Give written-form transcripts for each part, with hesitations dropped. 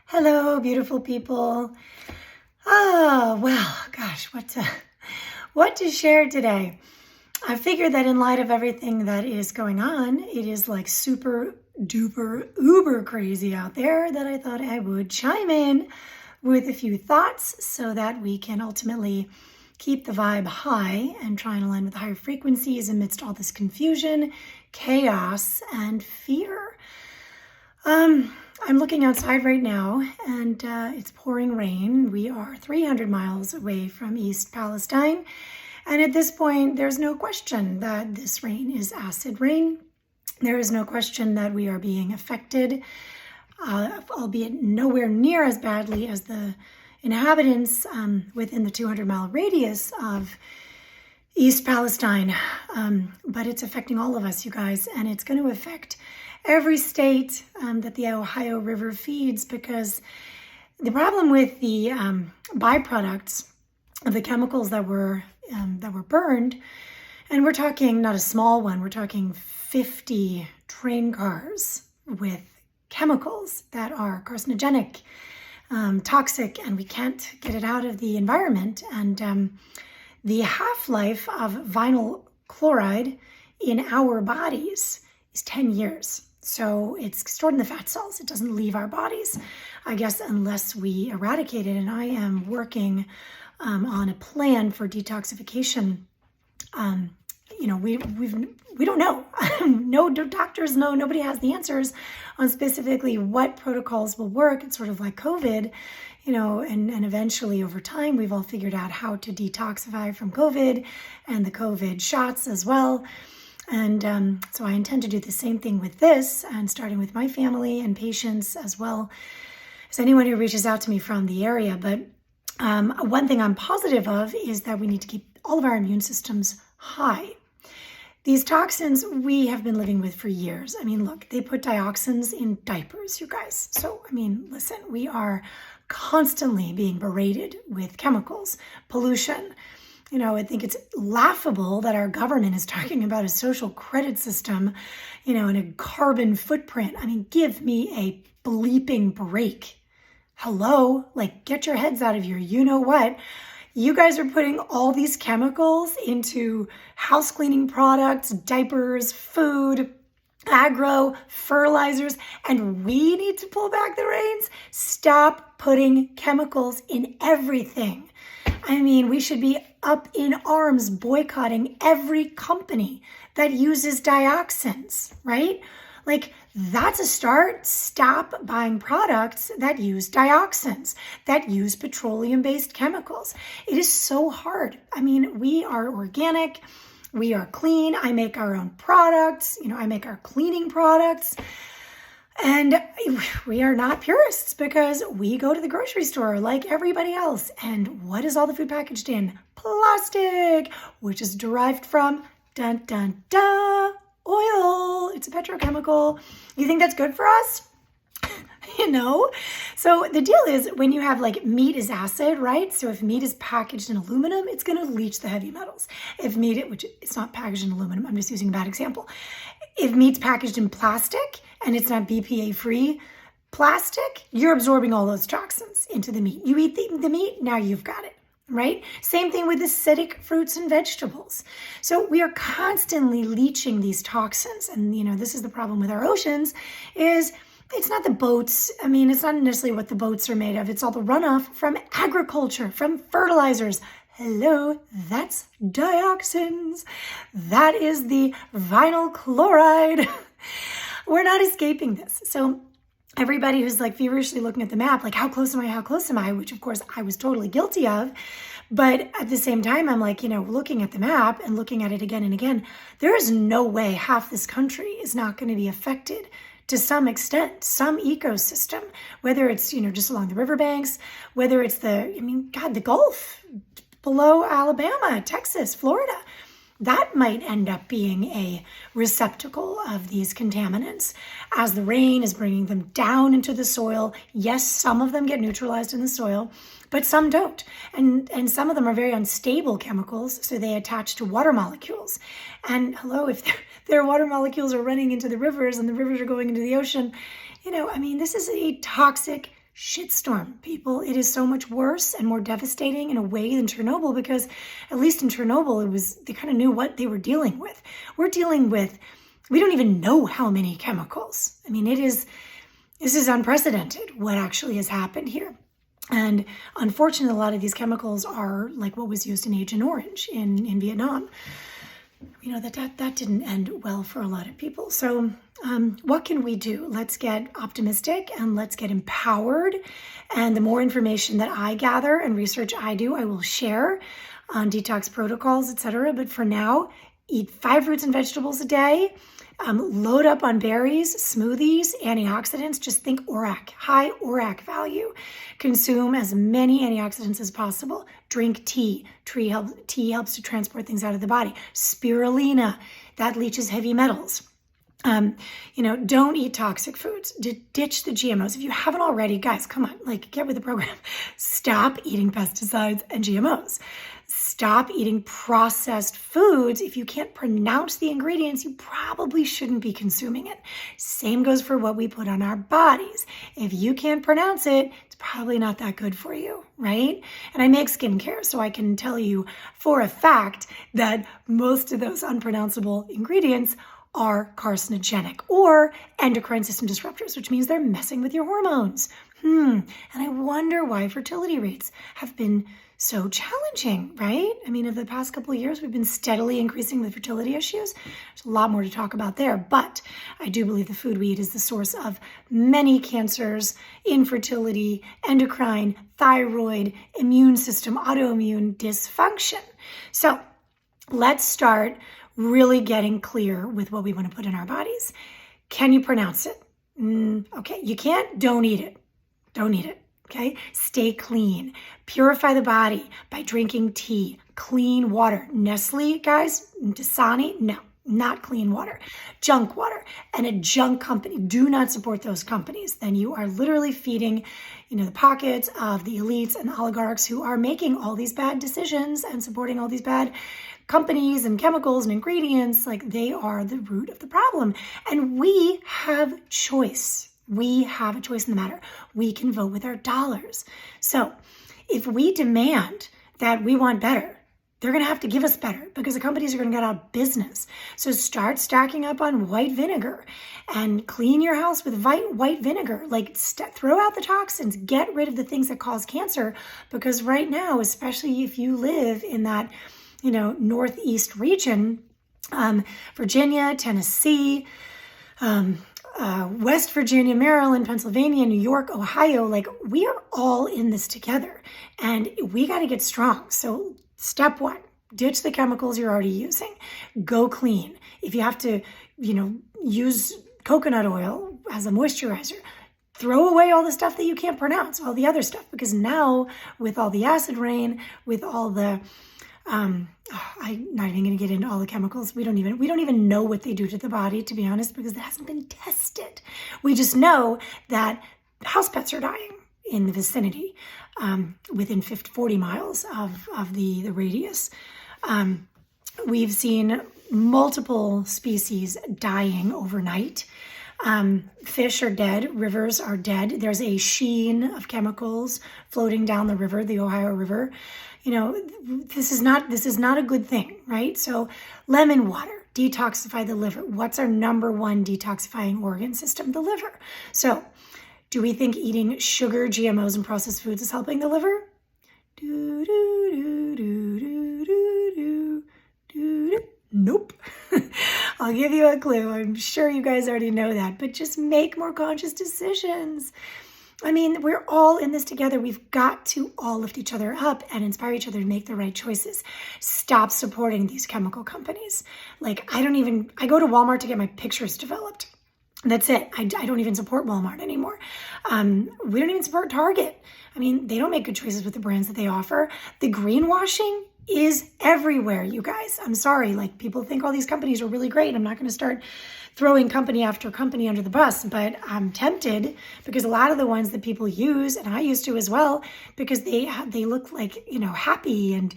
Hello, beautiful people. Oh, well, gosh, what to share today? I figured that in light of everything that is going on, it is like super duper uber crazy out there that I thought I would chime in with a few thoughts so that we can ultimately keep the vibe high and try and align with higher frequencies amidst all this confusion, chaos, and fear. I'm looking outside right now and it's pouring rain. We are 300 miles away from East Palestine. And at this point, there's no question that this rain is acid rain. There is no question that we are being affected, albeit nowhere near as badly as the inhabitants within the 200-mile radius of East Palestine. But it's affecting all of us, you guys, and it's going to affect every state that the Ohio River feeds, because the problem with the byproducts of the chemicals that were burned, and we're talking not a small one, we're talking 50 train cars with chemicals that are carcinogenic, toxic, and we can't get it out of the environment. And the half-life of vinyl chloride in our bodies is 10 years. So it's stored in the fat cells. It doesn't leave our bodies, I guess, unless we eradicate it. And I am working on a plan for detoxification. We don't know. No doctors know. Nobody has the answers on specifically what protocols will work. It's sort of like COVID, and eventually over time, we've all figured out how to detoxify from COVID and the COVID shots as well. And so I intend to do the same thing with this, and starting with my family and patients as well as anyone who reaches out to me from the area. But one thing I'm positive of is that we need to keep all of our immune systems high. These toxins we have been living with for years. I mean, look, they put dioxins in diapers, you guys. So, listen, we are constantly being berated with chemicals, pollution. I think it's laughable that our government is talking about a social credit system, and a carbon footprint. Give me a bleeping break. Hello, get your heads out of your you-know-what. You guys are putting all these chemicals into house cleaning products, diapers, food, agro, fertilizers, and we need to pull back the reins. Stop putting chemicals in everything. We should be up in arms boycotting every company that uses dioxins, right? That's a start. Stop buying products that use dioxins, that use petroleum-based chemicals. It is so hard. We are organic. We are clean. I make our own products. I make our cleaning products. And we are not purists because we go to the grocery store like everybody else. And what is all the food packaged in? Plastic, which is derived from, dun, dun, dun, oil. It's a petrochemical. You think that's good for us? So the deal is, when you have meat is acid, right? So if meat is packaged in aluminum, it's going to leach the heavy metals. If meat, which it's not packaged in aluminum, I'm just using a bad example. If meat's packaged in plastic and it's not BPA-free plastic, you're absorbing all those toxins into the meat. You eat the meat, now you've got it, right? Same thing with acidic fruits and vegetables. So we are constantly leaching these toxins. And, this is the problem with our oceans, is it's not the boats. It's not necessarily what the boats are made of. It's all the runoff from agriculture, from fertilizers. Hello, that's dioxins. That is the vinyl chloride. We're not escaping this. So everybody who's feverishly looking at the map, how close am I? How close am I? Which of course I was totally guilty of. But at the same time, I'm looking at the map and looking at it again and again. There is no way half this country is not going to be affected to some extent, some ecosystem, whether it's, just along the riverbanks, whether it's the Gulf, below Alabama, Texas, Florida. That might end up being a receptacle of these contaminants as the rain is bringing them down into the soil. Yes, some of them get neutralized in the soil, but some don't. And some of them are very unstable chemicals, so they attach to water molecules. And hello, if their water molecules are running into the rivers and the rivers are going into the ocean, this is a toxic shitstorm, people. It is so much worse and more devastating in a way than Chernobyl, because at least in Chernobyl, they kind of knew what they were dealing with. We're dealing with, we don't even know how many chemicals. I mean, this is unprecedented what actually has happened here. And unfortunately, a lot of these chemicals are like what was used in Agent Orange in Vietnam. You know, that didn't end well for a lot of people. So what can we do? Let's get optimistic and let's get empowered. And the more information that I gather and research I do, I will share on detox protocols, etc. But for now, eat 5 fruits and vegetables a day. Load up on berries, smoothies, antioxidants. Just think ORAC, high ORAC value. Consume as many antioxidants as possible. Drink tea. Tea helps to transport things out of the body. Spirulina, that leaches heavy metals. Don't eat toxic foods. Ditch the GMOs. If you haven't already, guys, come on, like, get with the program. Stop eating pesticides and GMOs. Stop eating processed foods. If you can't pronounce the ingredients, you probably shouldn't be consuming it. Same goes for what we put on our bodies. If you can't pronounce it, it's probably not that good for you, right? And I make skincare, so I can tell you for a fact that most of those unpronounceable ingredients are carcinogenic or endocrine system disruptors, which means they're messing with your hormones. And I wonder why fertility rates have been so challenging, right? I mean, over the past couple of years, we've been steadily increasing with fertility issues. There's a lot more to talk about there, but I do believe the food we eat is the source of many cancers, infertility, endocrine, thyroid, immune system, autoimmune dysfunction. So let's start really getting clear with what we want to put in our bodies. Can you pronounce it? Okay, you can't, don't eat it. Don't eat it. Okay, stay clean. Purify the body by drinking tea, clean water. Nestle, guys, Dasani, no, not clean water. Junk water and a junk company. Do not support those companies. Then you are literally feeding, the pockets of the elites and oligarchs who are making all these bad decisions and supporting all these bad companies and chemicals and ingredients. Like, they are the root of the problem. And we have choice. We have a choice in the matter. We can vote with our dollars. So if we demand that we want better, they're going to have to give us better, because the companies are going to get out of business. So start stacking up on white vinegar and clean your house with white vinegar. Like, throw out the toxins, get rid of the things that cause cancer, because right now, especially if you live in that, Northeast region, Virginia, Tennessee, West Virginia, Maryland, Pennsylvania, New York, Ohio, like, we are all in this together and we got to get strong. So step 1, ditch the chemicals you're already using. Go clean. If you have to, use coconut oil as a moisturizer, throw away all the stuff that you can't pronounce, all the other stuff, because now with all the acid rain, with all the I'm not even going to get into all the chemicals. We don't even know what they do to the body, to be honest, because it hasn't been tested. We just know that house pets are dying in the vicinity, within 40 miles of the radius. We've seen multiple species dying overnight. Fish are dead. Rivers are dead. There's a sheen of chemicals floating down the river, the Ohio River. This is not a good thing, right? So lemon water, detoxify the liver. What's our number one detoxifying organ system? The liver. So do we think eating sugar, GMOs, and processed foods is helping the liver? Nope. I'll give you a clue. I'm sure you guys already know that, but just make more conscious decisions. I mean, we're all in this together. We've got to all lift each other up and inspire each other to make the right choices. Stop supporting these chemical companies. Like, I go to Walmart to get my pictures developed. That's it. I don't even support Walmart anymore. We don't even support Target. I mean, they don't make good choices with the brands that they offer. The greenwashing is everywhere, you guys. I'm sorry. Like, people think all these companies are really great. I'm not going to start throwing company after company under the bus, but I'm tempted, because a lot of the ones that people use, and I used to as well, because they look like, happy and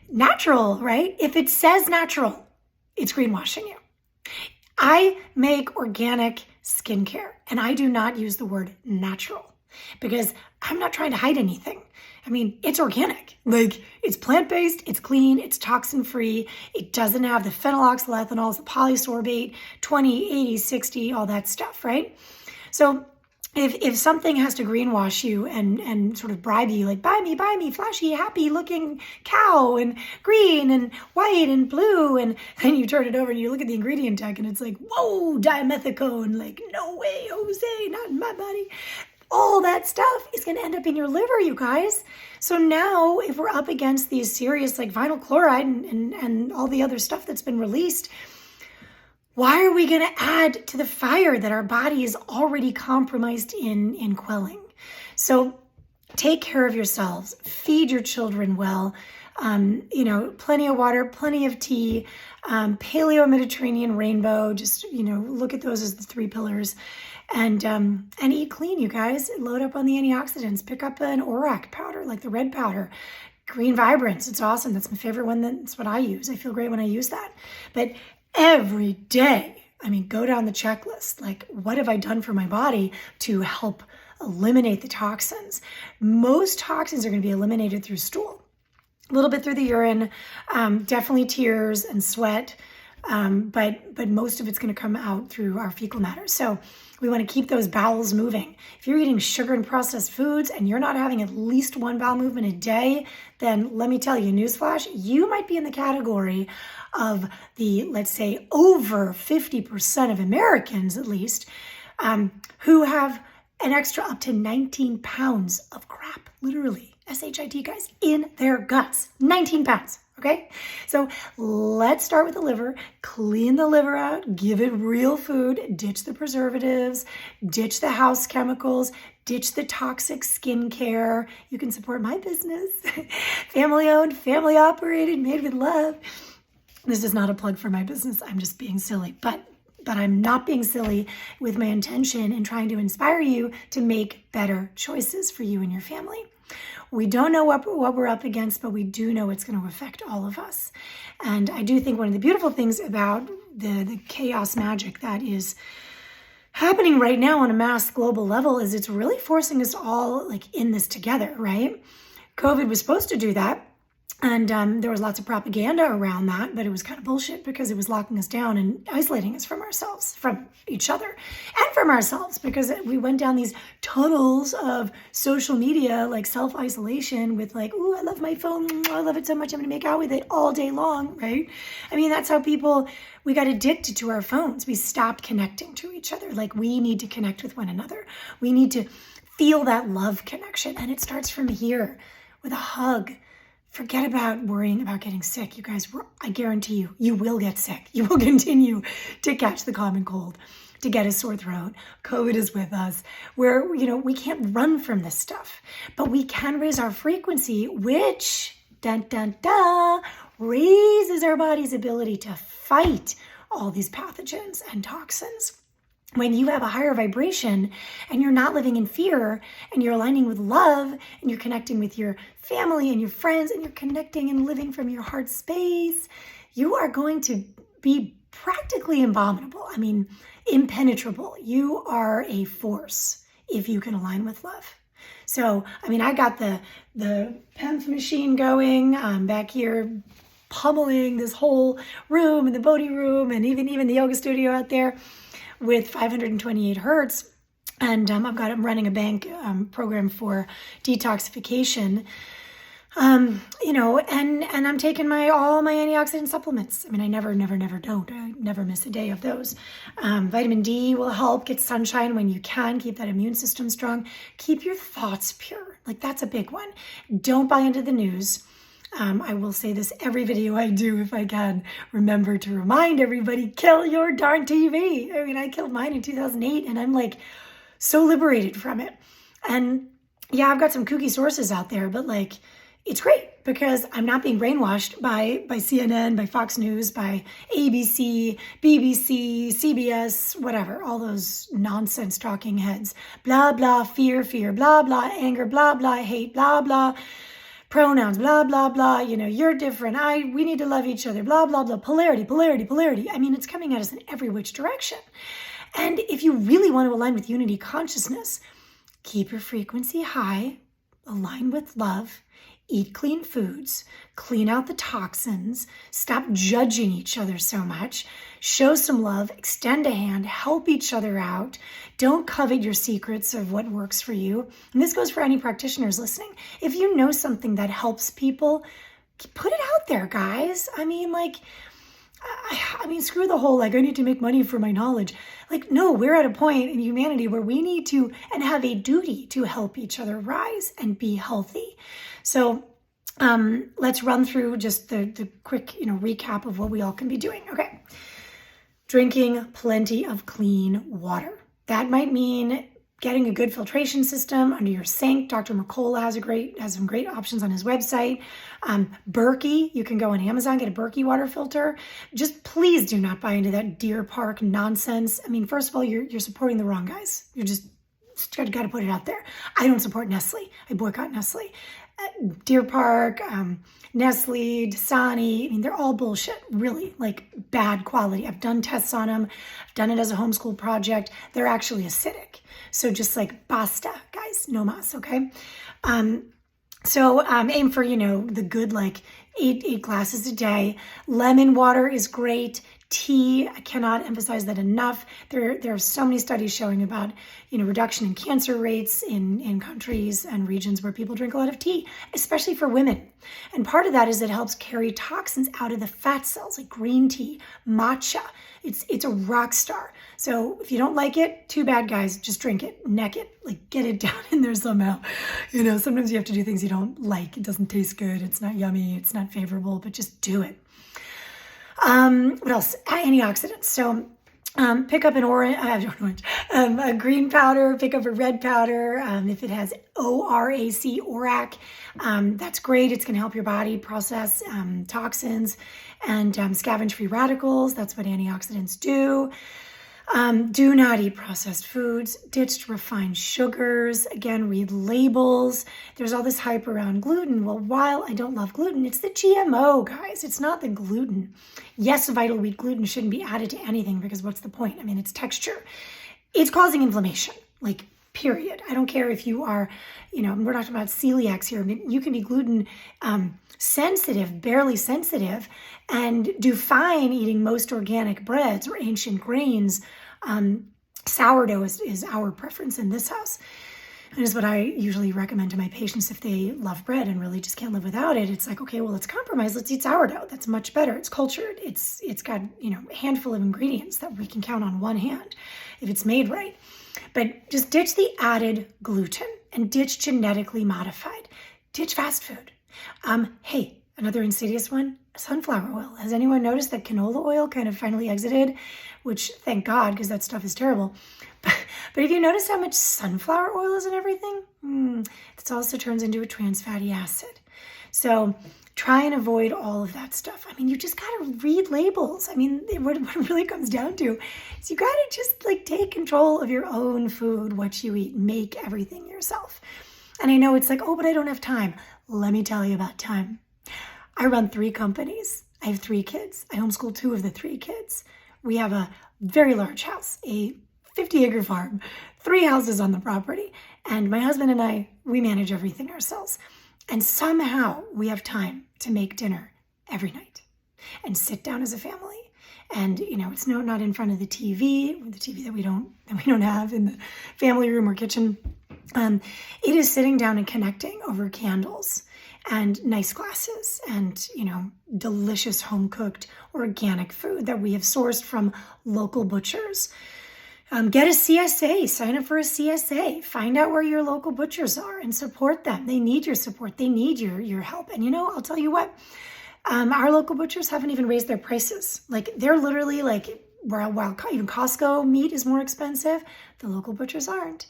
natural, right? If it says natural, it's greenwashing you. I make organic skincare, and I do not use the word natural. because I'm not trying to hide anything. I mean, it's organic. Like, it's plant-based, it's clean, it's toxin-free. It doesn't have the phenyloxyethanols, the polysorbate, 20, 80, 60, all that stuff, right? So if something has to greenwash you and sort of bribe you, like, buy me, flashy, happy looking cow and green and white and blue, and then you turn it over and you look at the ingredient tag and it's like, whoa, dimethicone, like, no way, Jose, not in my body. All that stuff is going to end up in your liver, you guys. So now if we're up against these serious like vinyl chloride and all the other stuff that's been released, why are we going to add to the fire that our body is already compromised in quelling? So take care of yourselves, feed your children well, plenty of water, plenty of tea, paleo Mediterranean rainbow, just, look at those as the 3 pillars. And eat clean, you guys. Load up on the antioxidants. Pick up an ORAC powder, like the red powder. Green Vibrance, it's awesome. That's my favorite one. That's what I use. I feel great when I use that. But every day, go down the checklist. Like, what have I done for my body to help eliminate the toxins? Most toxins are going to be eliminated through stool. A little bit through the urine, definitely tears and sweat. But most of it's going to come out through our fecal matter. So we want to keep those bowels moving. If you're eating sugar and processed foods and you're not having at least 1 bowel movement a day, then let me tell you, newsflash, you might be in the category of the, let's say, over 50% of Americans, at least, who have an extra up to 19 pounds of crap, literally, SHIT, guys, in their guts. 19 pounds. Okay, so let's start with the liver, clean the liver out, give it real food, ditch the preservatives, ditch the house chemicals, ditch the toxic skincare. You can support my business, family owned, family operated, made with love. This is not a plug for my business. I'm just being silly, but I'm not being silly with my intention in trying to inspire you to make better choices for you and your family. We don't know what we're up against, but we do know it's going to affect all of us. And I do think one of the beautiful things about the chaos magic that is happening right now on a mass global level is it's really forcing us all like in this together, right? COVID was supposed to do that. And there was lots of propaganda around that, but it was kind of bullshit because it was locking us down and isolating us from ourselves, from each other, and from ourselves, because we went down these tunnels of social media, like self-isolation with like, ooh, I love my phone. I love it so much. I'm going to make out with it all day long, right? That's how we got addicted to our phones. We stopped connecting to each other. Like, we need to connect with one another. We need to feel that love connection. And it starts from here with a hug. Forget about worrying about getting sick. You guys, I guarantee you, you will get sick. You will continue to catch the common cold, to get a sore throat. COVID is with us. We can't run from this stuff, but we can raise our frequency, which, dun, dun, dun, raises our body's ability to fight all these pathogens and toxins. When you have a higher vibration and you're not living in fear and you're aligning with love and you're connecting with your family and your friends and you're connecting and living from your heart space, you are going to be practically abominable. Impenetrable. You are a force if you can align with love. So, I got the PEMF machine going. I'm back here pummeling this whole room and the Bodhi room and even the yoga studio out there with 528 hertz. And I'm running a bank program for detoxification. And I'm taking all my antioxidant supplements. I never don't. I never miss a day of those. Vitamin D will help. Get sunshine when you can. Keep that immune system strong. Keep your thoughts pure. Like, that's a big one. Don't buy into the news. I will say this every video I do if I can. Remember to remind everybody, kill your darn TV. I killed mine in 2008 and I'm like so liberated from it. And yeah, I've got some kooky sources out there, but like, it's great because I'm not being brainwashed by CNN, by Fox News, by ABC, BBC, CBS, whatever, all those nonsense talking heads. Blah, blah, fear, blah, blah, anger, blah, blah, hate, blah, blah. Pronouns, blah, blah, blah, you're different. We need to love each other, blah, blah, blah, polarity. It's coming at us in every which direction. And if you really want to align with unity consciousness, keep your frequency high, align with love, eat clean foods, clean out the toxins, stop judging each other so much, show some love, extend a hand, help each other out. Don't covet your secrets of what works for you. And this goes for any practitioners listening. If you know something that helps people, put it out there, guys. I mean, screw the whole, I need to make money for my knowledge. No, we're at a point in humanity where we need to and have a duty to help each other rise and be healthy. So let's run through just the quick, recap of what we all can be doing. Okay. Drinking plenty of clean water. That might mean getting a good filtration system under your sink. Dr. McCullough has some great options on his website. Berkey, you can go on Amazon, get a Berkey water filter. Just please do not buy into that Deer Park nonsense. First of all, you're supporting the wrong guys. You're just got to put it out there. I don't support Nestle. I boycott Nestle. Deer Park, Nestle, Dasani, they're all bullshit, really, bad quality. I've done tests on them. I've done it as a homeschool project. They're actually acidic. So just basta, guys, no mas, okay? So aim for, the good, eight glasses a day. Lemon water is great. Tea, I cannot emphasize that enough. There are so many studies showing about, reduction in cancer rates in countries and regions where people drink a lot of tea, especially for women. And part of that is it helps carry toxins out of the fat cells, like green tea, matcha. It's a rock star. So if you don't like it, too bad, guys. Just drink it, neck it, get it down in there somehow. Sometimes you have to do things you don't like. It doesn't taste good. It's not yummy. It's not favorable, but just do it. What else? Antioxidants. So pick up a green powder, pick up a red powder. If it has ORAC, ORAC, that's great. It's going to help your body process toxins and scavenge free radicals. That's what antioxidants do. Do not eat processed foods. Ditch refined sugars. Again, read labels. There's all this hype around gluten. Well, while I don't love gluten, it's the GMO, guys. It's not the gluten. Yes, vital wheat gluten shouldn't be added to anything because what's the point? It's texture. It's causing inflammation, period. I don't care if you are, we're talking about celiacs here. You can be gluten sensitive, barely sensitive, and do fine eating most organic breads or ancient grains. Sourdough is our preference in this house. And is what I usually recommend to my patients if they love bread and really just can't live without it. It's okay, well, let's compromise. Let's eat sourdough. That's much better. It's cultured. It's got, a handful of ingredients that we can count on one hand if it's made right. But just ditch the added gluten and ditch genetically modified. Ditch fast food. Hey, another insidious one, sunflower oil. Has anyone noticed that canola oil kind of finally exited? Which, thank God, because that stuff is terrible. But if you notice how much sunflower oil is in everything, it also turns into a trans fatty acid. So try and avoid all of that stuff. You just got to read labels. What it really comes down to is you got to just take control of your own food, what you eat, make everything yourself. And I know it's oh, but I don't have time. Let me tell you about time. I run 3 companies. I have 3 kids. I homeschool 2 of the 3 kids. We have a very large house, a 50-acre farm, 3 houses on the property. And my husband and I, we manage everything ourselves. And somehow we have time to make dinner every night and sit down as a family. And, it's not in front of the TV that we don't have in the family room or kitchen. It is sitting down and connecting over candles and nice glasses and, delicious home-cooked organic food that we have sourced from local butchers. Get a CSA, sign up for a CSA, find out where your local butchers are and support them. They need your support. They need your help. And, I'll tell you what, our local butchers haven't even raised their prices. They're literally while even Costco meat is more expensive, the local butchers aren't.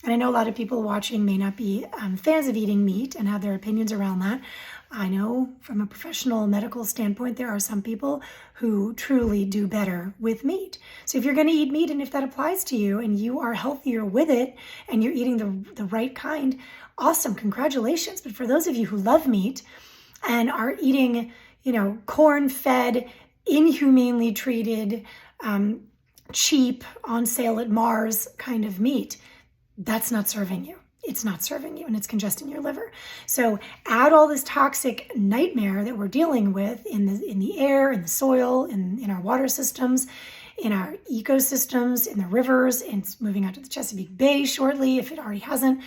And I know a lot of people watching may not be fans of eating meat and have their opinions around that. I know from a professional medical standpoint, there are some people who truly do better with meat. So if you're going to eat meat and if that applies to you and you are healthier with it and you're eating the right kind, awesome, congratulations. But for those of you who love meat and are eating, corn-fed, inhumanely treated, cheap, on sale at Mars kind of meat, that's not serving you. It's not serving you, and it's congesting your liver. So add all this toxic nightmare that we're dealing with in the air, in the soil, in our water systems, in our ecosystems, in the rivers, and it's moving out to the Chesapeake Bay shortly, if it already hasn't.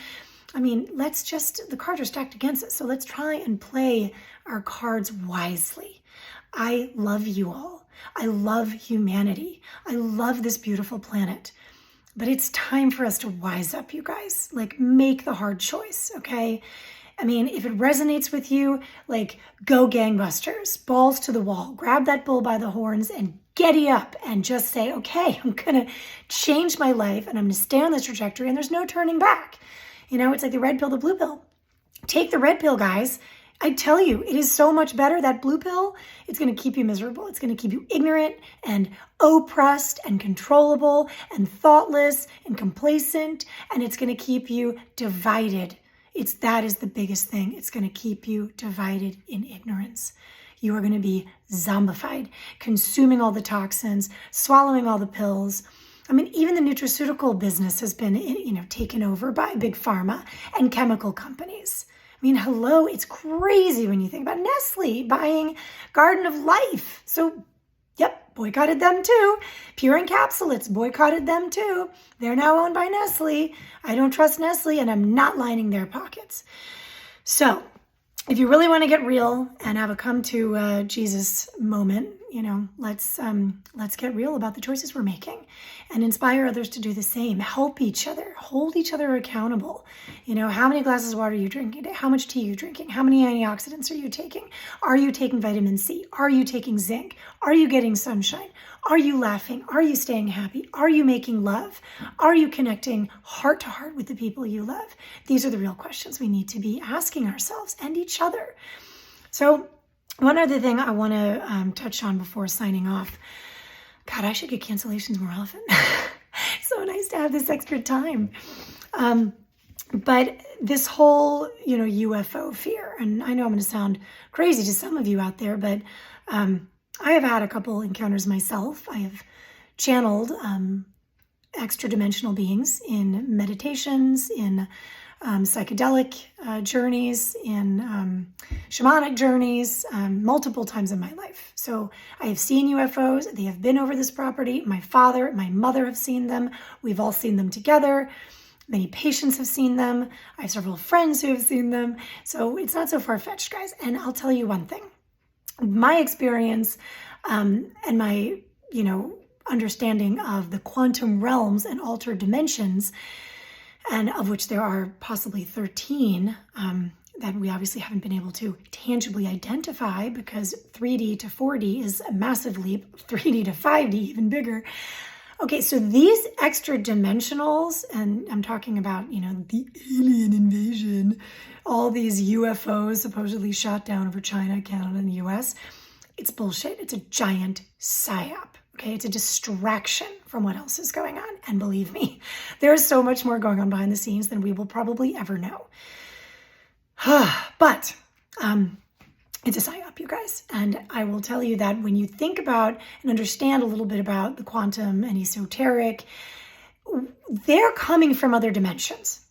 I mean, the cards are stacked against us. So let's try and play our cards wisely. I love you all. I love humanity. I love this beautiful planet. But it's time for us to wise up, you guys. Like, make the hard choice, okay? I mean, if it resonates with you, like, go gangbusters, balls to the wall. Grab that bull by the horns and giddy up and just say, okay, I'm going to change my life and I'm going to stay on this trajectory and there's no turning back. You know, it's like the red pill, the blue pill. Take the red pill, guys. I tell you, it is so much better. That blue pill, it's going to keep you miserable. It's going to keep you ignorant and oppressed and controllable and thoughtless and complacent. And it's going to keep you divided. That is the biggest thing. It's going to keep you divided in ignorance. You are going to be zombified, consuming all the toxins, swallowing all the pills. I mean, even the nutraceutical business has been, taken over by big pharma and chemical companies. I mean, hello, it's crazy when you think about Nestle buying Garden of Life. So, yep, boycotted them too. Pure Encapsulates boycotted them too. They're now owned by Nestle. I don't trust Nestle, and I'm not lining their pockets. So, if you really want to get real and have a come to Jesus moment, let's get real about the choices we're making and inspire others to do the same. Help each other, hold each other accountable. How many glasses of water are you drinking today? How much tea are you drinking? How many antioxidants are you taking? Are you taking vitamin C? Are you taking zinc? Are you getting sunshine? Are you laughing? Are you staying happy? Are you making love? Are you connecting heart to heart with the people you love? These are the real questions we need to be asking ourselves and each other. So one other thing I want to touch on before signing off. God, I should get cancellations more often. So nice to have this extra time. But this whole, UFO fear, and I know I'm going to sound crazy to some of you out there, but I have had a couple encounters myself. I have channeled extra dimensional beings in meditations, in psychedelic journeys, in shamanic journeys, multiple times in my life. So I have seen UFOs. They have been over this property. My father, my mother have seen them. We've all seen them together. Many patients have seen them. I have several friends who have seen them. So it's not so far-fetched, guys. And I'll tell you one thing. My experience and my, understanding of the quantum realms and altered dimensions, and of which there are possibly 13 that we obviously haven't been able to tangibly identify, because 3D to 4D is a massive leap, 3D to 5D even bigger. Okay, so these extra dimensionals, and I'm talking about, the alien invasion, all these UFOs supposedly shot down over China, Canada, and the US, it's bullshit. It's a giant psyop. Okay, it's a distraction from what else is going on. And believe me, there's so much more going on behind the scenes than we will probably ever know. But it's a psyop, you guys. And I will tell you that when you think about and understand a little bit about the quantum and esoteric, they're coming from other dimensions.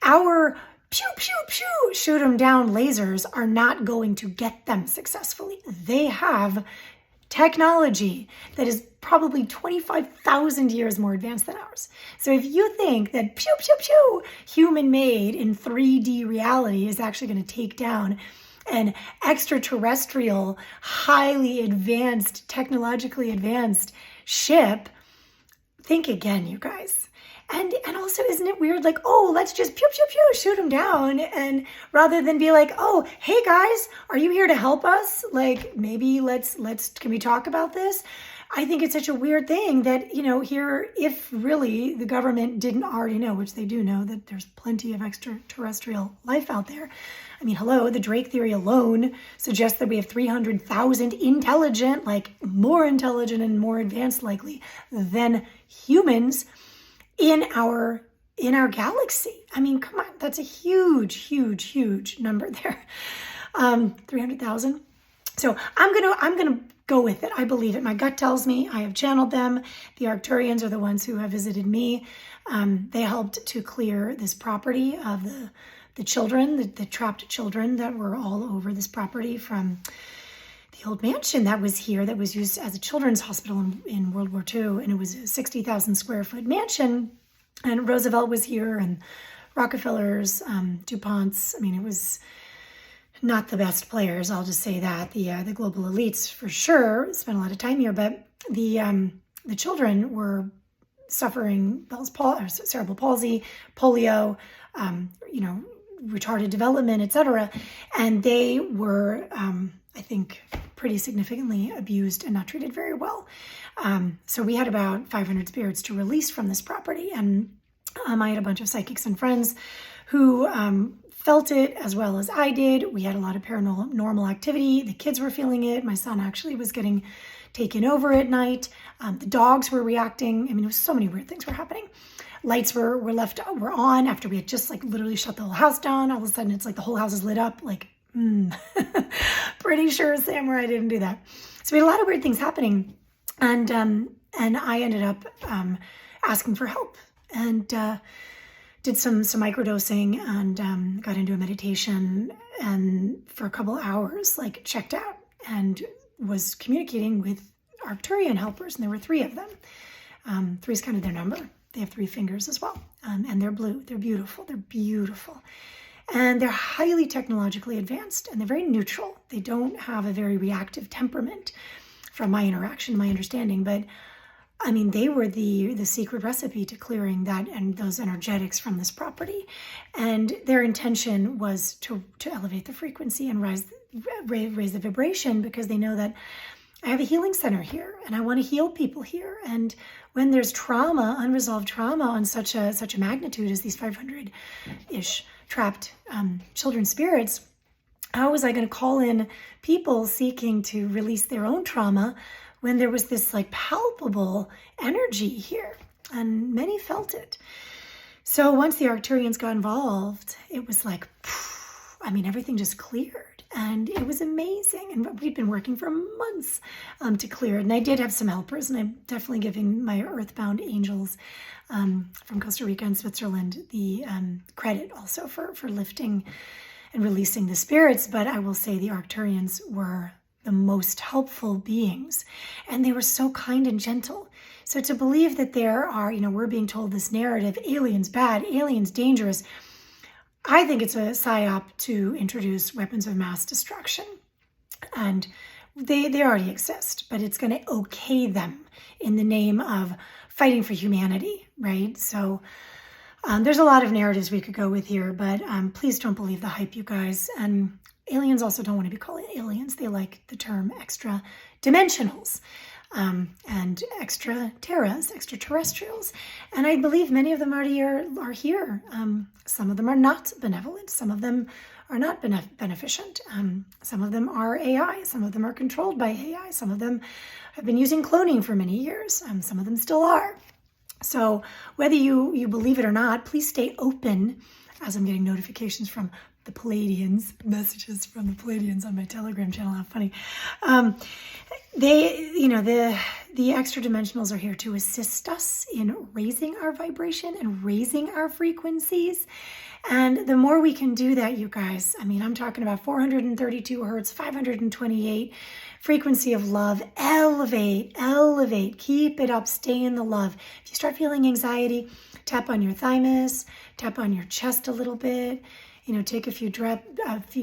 Our pew, pew, pew, shoot them down lasers are not going to get them successfully. They have technology that is probably 25,000 years more advanced than ours. So if you think that pew, pew, pew, human-made in 3D reality is actually going to take down an extraterrestrial, highly advanced, technologically advanced ship, think again, you guys. And also, isn't it weird? Like, oh, let's just pew, pew, pew, shoot them down. And rather than be like, oh, hey guys, are you here to help us? Like, maybe can we talk about this? I think it's such a weird thing that, here, if really the government didn't already know, which they do know, that there's plenty of extraterrestrial life out there. I mean, hello, the Drake theory alone suggests that we have 300,000 intelligent, like more intelligent and more advanced likely than humans in our galaxy. I mean, come on, that's a huge, huge, huge number there. 300,000. So I'm gonna go with it. I believe it. My gut tells me. I have channeled them. The Arcturians are the ones who have visited me. They helped to clear this property of the children, the trapped children that were all over this property from the old mansion that was here, that was used as a children's hospital in World War II. And it was a 60,000 square foot mansion. And Roosevelt was here, and Rockefellers, DuPonts. I mean, it was not the best players, I'll just say that. The global elites, for sure, spent a lot of time here, but the children were suffering cerebral palsy, polio, retarded development, etc. And they were, I think, pretty significantly abused and not treated very well. So we had about 500 spirits to release from this property. And I had a bunch of psychics and friends who felt it as well as I did. We had a lot of paranormal activity. The kids were feeling it. My son actually was getting taken over at night. The dogs were reacting. I mean, there was so many weird things were happening. Lights were on after we had just like literally shut the whole house down. All of a sudden, it's like the whole house is lit up. Like, pretty sure Samurai didn't do that. So we had a lot of weird things happening, and I ended up asking for help and did some microdosing and got into a meditation, and for a couple hours, like, checked out and was communicating with Arcturian helpers, and there were 3 of them. 3 is kind of their number. They have 3 fingers as well, and they're blue. They're beautiful. They're beautiful. And they're highly technologically advanced, and they're very neutral. They don't have a very reactive temperament from my interaction, my understanding, but I mean, they were the secret recipe to clearing that and those energetics from this property. And their intention was to elevate the frequency and raise the vibration, because they know that I have a healing center here and I want to heal people here. And when there's trauma, unresolved trauma on such a magnitude as these 500-ish trapped children spirits, how was I going to call in people seeking to release their own trauma when there was this like palpable energy here? And many felt it. So once the Arcturians got involved, it was like, I mean, everything just cleared, and it was amazing. And we'd been working for months to clear it. And I did have some helpers, and I'm definitely giving my earthbound angels from Costa Rica and Switzerland the credit also for lifting and releasing the spirits. But I will say the Arcturians were the most helpful beings, and they were so kind and gentle. So to believe that there are, we're being told this narrative, aliens bad, aliens dangerous, I think it's a psyop to introduce weapons of mass destruction. And they already exist, but it's going to okay them in the name of fighting for humanity, right? So there's a lot of narratives we could go with here, but please don't believe the hype, you guys. And aliens also don't want to be called aliens. They like the term extra dimensionals and extraterrestrials. And I believe many of them already are here. Some of them are not benevolent. Some of them are not beneficent. Some of them are AI. Some of them are controlled by AI. Some of them have been using cloning for many years. Some of them still are. So whether you believe it or not, please stay open, as I'm getting notifications from the Palladians, messages from the Palladians on my Telegram channel. How funny. The extra dimensionals are here to assist us in raising our vibration and raising our frequencies. And the more we can do that, you guys, I mean, I'm talking about 432 hertz, 528 frequency of love. Elevate, keep it up, stay in the love. If you start feeling anxiety, tap on your thymus, tap on your chest a little bit. Take a few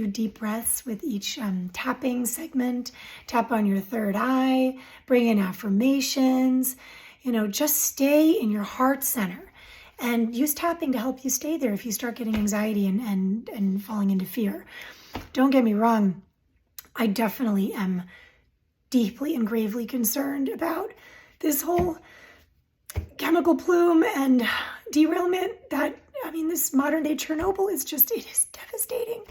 deep breaths with each tapping segment. Tap on your third eye. Bring in affirmations. Just stay in your heart center. And use tapping to help you stay there if you start getting anxiety and falling into fear. Don't get me wrong. I definitely am deeply and gravely concerned about this whole chemical plume and derailment this modern day Chernobyl it is devastating.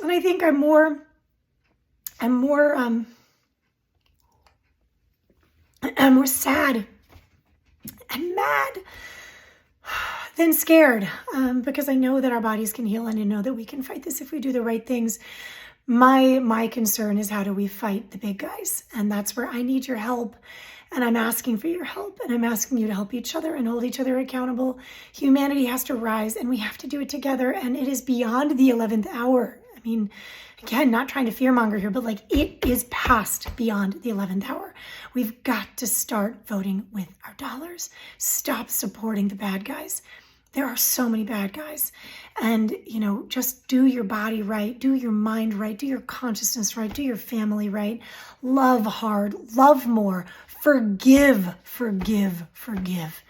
And I think I'm more sad and mad than scared, because I know that our bodies can heal, and I know that we can fight this if we do the right things. My concern is, how do we fight the big guys? And that's where I need your help. And I'm asking for your help, and I'm asking you to help each other and hold each other accountable. Humanity has to rise, and we have to do it together. And it is beyond the 11th hour. I mean, again, not trying to fearmonger here, but like, it is past beyond the 11th hour. We've got to start voting with our dollars. Stop supporting the bad guys. There are so many bad guys. And, you know, just do your body right, do your mind right, do your consciousness right, do your family right. Love hard, love more, forgive, forgive, forgive.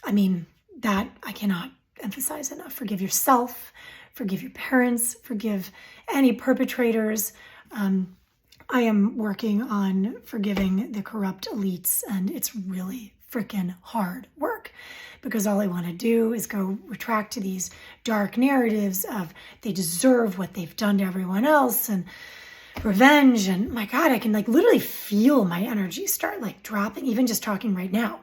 I mean, that I cannot emphasize enough. Forgive yourself, forgive your parents, forgive any perpetrators. I am working on forgiving the corrupt elites, and it's really freaking hard work, because all I want to do is go retract to these dark narratives of they deserve what they've done to everyone else, and revenge. And my God, I can like literally feel my energy start like dropping, even just talking right now.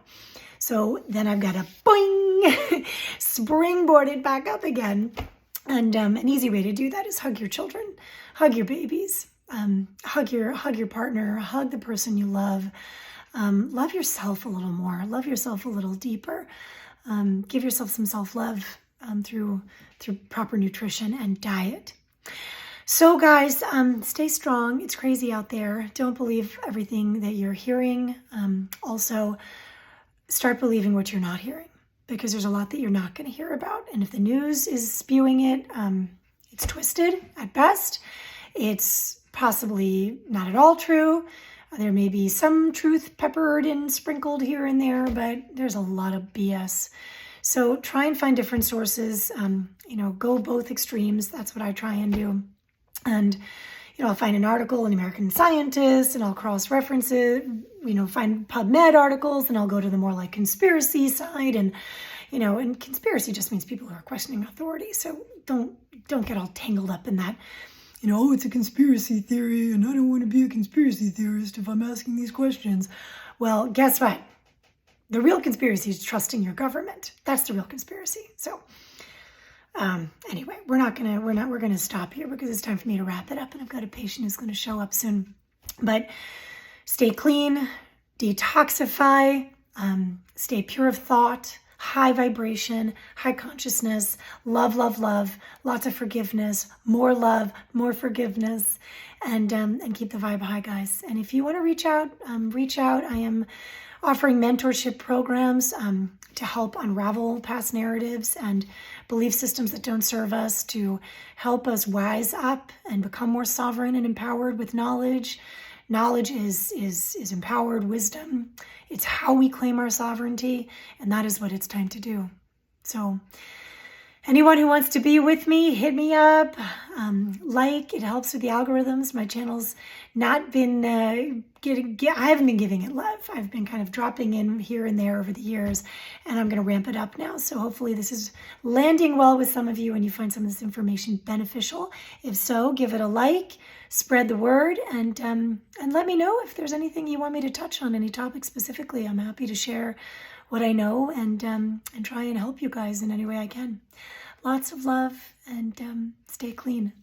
So then I've got to boing, springboard it back up again. And an easy way to do that is hug your children, hug your babies, hug your partner, hug the person you love. Love yourself a little more, love yourself a little deeper. Give yourself some self-love through proper nutrition and diet. So guys, stay strong. It's crazy out there. Don't believe everything that you're hearing. Also, start believing what you're not hearing, because there's a lot that you're not going to hear about. And if the news is spewing it, it's twisted at best. It's possibly not at all true. There may be some truth peppered and sprinkled here and there, but there's a lot of BS. So try and find different sources. You know, go both extremes. That's what I try and do. And, you know, I'll find an article in American Scientist, and I'll cross-reference it, you know, find PubMed articles, and I'll go to the more like conspiracy side. And, you know, and conspiracy just means people who are questioning authority. So don't get all tangled up in that. You know, oh, it's a conspiracy theory, and I don't want to be a conspiracy theorist if I'm asking these questions. Well, guess what? The real conspiracy is trusting your government. That's the real conspiracy. So, anyway, we're gonna stop here, because it's time for me to wrap it up, and I've got a patient who's going to show up soon. But stay clean, detoxify, stay pure of thought, high vibration, high consciousness, love, love, love, lots of forgiveness, more love, more forgiveness, and keep the vibe high, guys. And if you want to reach out, reach out. I am offering mentorship programs to help unravel past narratives and belief systems that don't serve us, to help us wise up and become more sovereign and empowered with knowledge. Knowledge is empowered wisdom. It's how we claim our sovereignty, and that is what it's time to do. So anyone who wants to be with me, hit me up. It helps with the algorithms. My channel's not been I haven't been giving it love. I've been kind of dropping in here and there over the years, and I'm going to ramp it up now. So hopefully this is landing well with some of you, and you find some of this information beneficial. If so, give it a like, spread the word, and let me know if there's anything you want me to touch on, any topic specifically. I'm happy to share what I know and try and help you guys in any way I can. Lots of love, and stay clean.